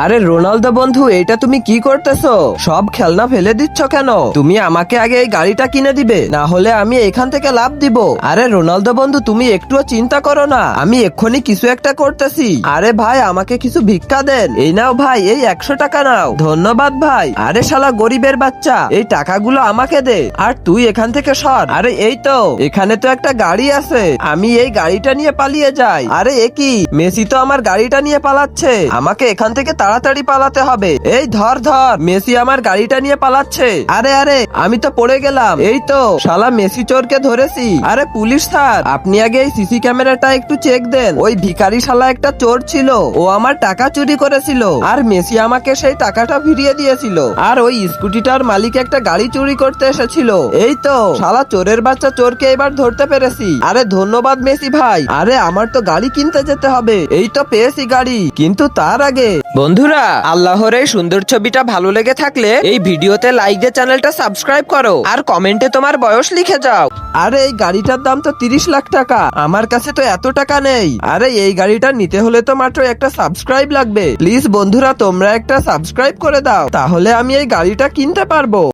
আরে রোনালদো বন্ধু, এটা তুমি কি করতেছো? সব খেলনা ফেলে দিচ্ছ কেন? তুমি আমাকে আগে এই গাড়িটা কিনে দিবে, না হলে আমি এখান থেকে লাভ দিব। আরে রোনালদো বন্ধু, তুমি একটুও চিন্তা করো না, আমি এক্ষুনি কিছু একটা করতেছি। আরে ভাই, আমাকে কিছু ভিক্ষা দেন। এই নাও ভাই, এই 100 টাকা নাও। ধন্যবাদ ভাই। আরে শালা গরিবের বাচ্চা, এই টাকাগুলো আমাকে দে, আর তুই এখান থেকে সর। আরে এই তো, এখানে তো একটা গাড়ি আছে, আমি এই গাড়িটা নিয়ে পালিয়ে যাই। আরে একই, মেসি তো আমার গাড়িটা নিয়ে পালাচ্ছে, আমাকে এখান থেকে তাড়াতাড়ি পালাতে হবে। এই ধর ধর, মেসি আমার গাড়িটা নিয়ে পালাচ্ছে। আরে আরে, আমি তো পড়ে গেলাম। এই তো শালা মেসি চোরকে ধরেছি। আরে পুলিশ স্যার, আপনি আগে এই সিসি ক্যামেরাটা একটু চেক দেন। ওই ভিখারি শালা একটা চোর ছিল, ও আমার টাকা চুরি করেছিল, আর মেসি আমাকে সেই টাকাটা ফিরিয়ে দিয়েছিল। আর ওই স্কুটিটার মালিক একটা গাড়ি চুরি করতে এসেছিল। এই তো শালা চোরের বাচ্চা চোরকে এবার ধরতে পেরেছি। আরে ধন্যবাদ মেসি ভাই। আরে আমার তো গাড়ি কিনতে যেতে হবে, এই তো পেয়েছি গাড়ি, কিন্তু তার আগে বন্ধুরা, আল্লাহর এই সুন্দর ছবিটা ভালো লেগে থাকলে এই ভিডিওতে লাইক দিয়ে চ্যানেলটা সাবস্ক্রাইব করো, আর কমেন্টে তোমার বয়স লিখে যাও। আরে এই গাড়িটার দাম তো 30 লাখ টাকা, আমার কাছে তো এত টাকা নেই। আরে এই গাড়িটা নিতে হলে তো মাত্র একটা সাবস্ক্রাইব লাগবে। প্লিজ বন্ধুরা, তোমরা একটা সাবস্ক্রাইব করে দাও, তাহলে আমি এই গাড়িটা কিনতে পারবো।